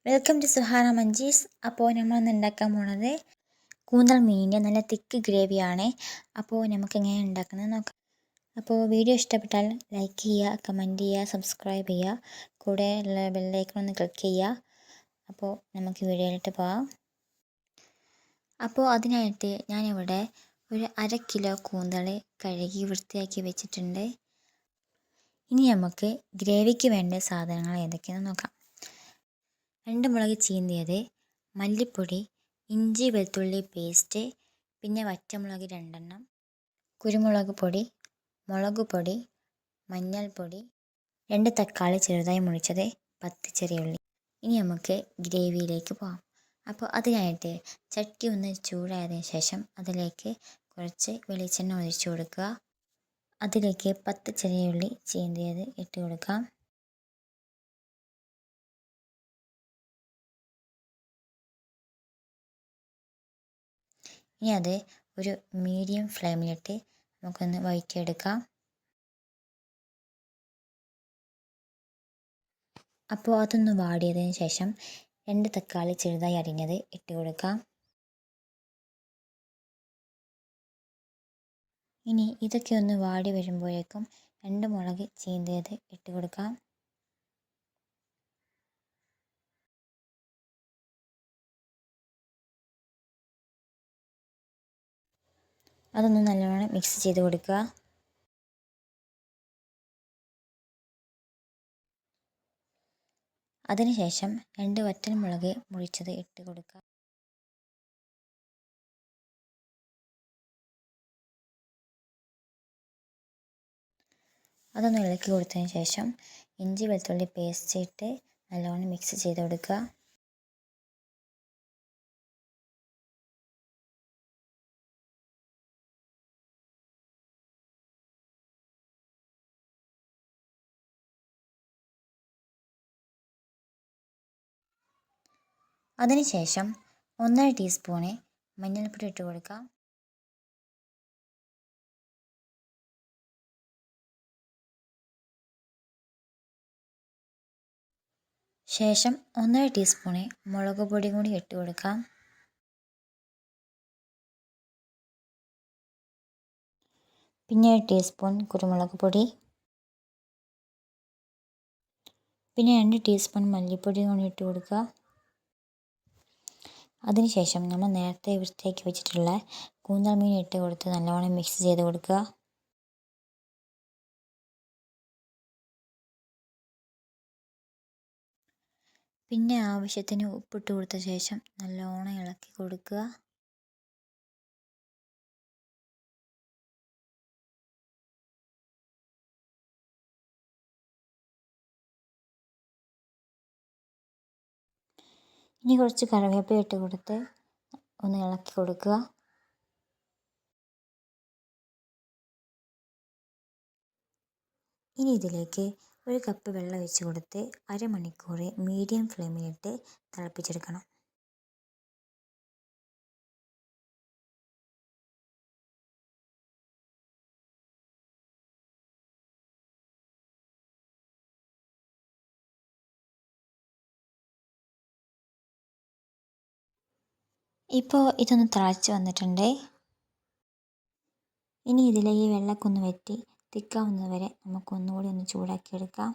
Welcome to സുഹാന മഞ്ജീസ്. അപ്പോൾ നമ്മളിന്ന് ഉണ്ടാക്കാൻ പോണത് കൂന്തൽ മീനിൻ്റെ നല്ല തിക്ക് ഗ്രേവിയാണ്. അപ്പോൾ നമുക്ക് എങ്ങനെ ഉണ്ടാക്കുന്നത് നോക്കാം. അപ്പോൾ വീഡിയോ ഇഷ്ടപ്പെട്ടാൽ ലൈക്ക് ചെയ്യുക, കമൻറ്റ് ചെയ്യുക, സബ്സ്ക്രൈബ് ചെയ്യുക, കൂടെ ഉള്ള ബെല്ലൈക്കൺ ഒന്ന് ക്ലിക്ക് ചെയ്യുക. അപ്പോൾ നമുക്ക് വീഡിയോയിലിട്ട് പോകാം. അപ്പോൾ അതിനായിട്ട് ഞാനിവിടെ ഒരു 1/2 കിലോ കൂന്തൽ കഴുകി വൃത്തിയാക്കി വെച്ചിട്ടുണ്ട്. ഇനി നമുക്ക് ഗ്രേവിക്ക് വേണ്ട സാധനങ്ങൾ ഏതൊക്കെയാണെന്ന് നോക്കാം. 2 മുളക് ചീന്തിയത്, മല്ലിപ്പൊടി, ഇഞ്ചി വെളുത്തുള്ളി പേസ്റ്റ്, പിന്നെ വറ്റമുളക് 2 എണ്ണം, കുരുമുളക് പൊടി, മുളക് പൊടി, മഞ്ഞൾപ്പൊടി, 2 തക്കാളി ചെറുതായി മുറിച്ചത്, 10 ചെറിയ ഉള്ളി. ഇനി നമുക്ക് ഗ്രേവിയിലേക്ക് പോകാം. അപ്പോൾ അതിനായിട്ട് ചട്ടി ഒന്ന് ചൂടായതിനു ശേഷം അതിലേക്ക് കുറച്ച് വെളിച്ചെണ്ണ ഒഴിച്ചു കൊടുക്കുക. അതിലേക്ക് 10 ചെറിയ ഉള്ളി ചീന്തിയത് ഇട്ട് കൊടുക്കാം. ഇനി അത് ഒരു മീഡിയം ഫ്ലെയിമിലിട്ട് നമുക്കൊന്ന് വഴറ്റിയെടുക്കാം. അപ്പോൾ അതൊന്ന് വാടിയതിന് ശേഷം 2 തക്കാളി ചെറുതായി അരിഞ്ഞത് ഇട്ട് കൊടുക്കാം. ഇനി ഇതൊക്കെ ഒന്ന് വാടി വരുമ്പോഴേക്കും 2 മുളക് ചീന്തിയത് ഇട്ട് കൊടുക്കാം. അതൊന്ന് നല്ലോണം മിക്സ് ചെയ്ത് കൊടുക്കുക. അതിനുശേഷം 2 വറ്റൽമുളക് മുറിച്ചത് ഇട്ട് കൊടുക്കുക. അതൊന്ന് ഇളക്കി കൊടുത്തതിന് ശേഷം ഇഞ്ചി വെളുത്തുള്ളി പേസ്റ്റ് ഇട്ട് നല്ലോണം മിക്സ് ചെയ്ത് കൊടുക്കുക. അതിനുശേഷം 1/2 ടീസ്പൂണ് മഞ്ഞൾപ്പൊടി ഇട്ട് കൊടുക്കാം. ശേഷം 1/2 ടീസ്പൂണ് മുളക് പൊടി കൂടി ഇട്ട് കൊടുക്കാം. പിന്നെ 1 ടീസ്പൂൺ കുരുമുളക് പൊടി, പിന്നെ 2 ടീസ്പൂൺ മല്ലിപ്പൊടി കൂടി ഇട്ട് കൊടുക്കുക. അതിനുശേഷം നമ്മൾ നേരത്തെ വൃത്തിയാക്കി വെച്ചിട്ടുള്ള കൂന്തൽ മീൻ ഇട്ട് കൊടുത്ത് നല്ലോണം മിക്സ് ചെയ്ത് കൊടുക്കുക. പിന്നെ ആവശ്യത്തിന് ഉപ്പിട്ട് കൊടുത്ത ശേഷം നല്ലോണം ഇളക്കി കൊടുക്കുക. ഇനി കുറച്ച് കറിവേപ്പില ഇട്ട് കൊടുത്ത് ഒന്ന് ഇളക്കി കൊടുക്കുക. ഇനി ഇതിലേക്ക് 1 കപ്പ് വെള്ളം ഒഴിച്ച് കൊടുത്ത് അരമണിക്കൂർ മീഡിയം ഫ്ലെയിമിലിട്ട് തിളപ്പിച്ചെടുക്കണം. ഇപ്പോൾ ഇതൊന്ന് തിളച്ച് വന്നിട്ടുണ്ട്. ഇനി ഇതിലെ ഈ വെള്ളമൊക്കെ ഒന്ന് വറ്റി തിക്കാവുന്നത് വരെ നമുക്കൊന്നുകൂടി ഒന്ന് ചൂടാക്കിയെടുക്കാം.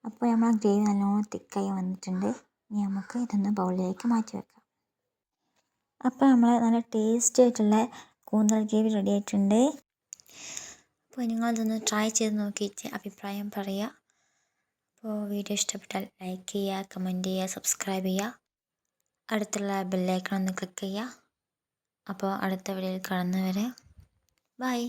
അപ്പോൾ നമ്മൾ ഗ്രേവി നല്ലോണം തിക്കായി വന്നിട്ടുണ്ട്. ഇനി നമുക്ക് ഇതൊന്ന് ബൗളിലേക്ക് മാറ്റി വെക്കാം. അപ്പോൾ നമ്മൾ നല്ല ടേസ്റ്റി ആയിട്ടുള്ള കൂന്തൽ ഗ്രേവി റെഡി ആയിട്ടുണ്ട്. അപ്പോൾ നിങ്ങളിതൊന്ന് ട്രൈ ചെയ്ത് നോക്കിയിട്ട് അഭിപ്രായം പറയുക. അപ്പോൾ വീഡിയോ ഇഷ്ടപ്പെട്ടാൽ ലൈക്ക് ചെയ്യുക, കമൻറ്റ് ചെയ്യുക, സബ്സ്ക്രൈബ് ചെയ്യുക, അടുത്തുള്ള ബെല്ലൈക്കൺ ഒന്ന് ക്ലിക്ക് ചെയ്യുക. അപ്പോൾ അടുത്ത വീഡിയോയിൽ കാണുന്നവരെ ബൈ.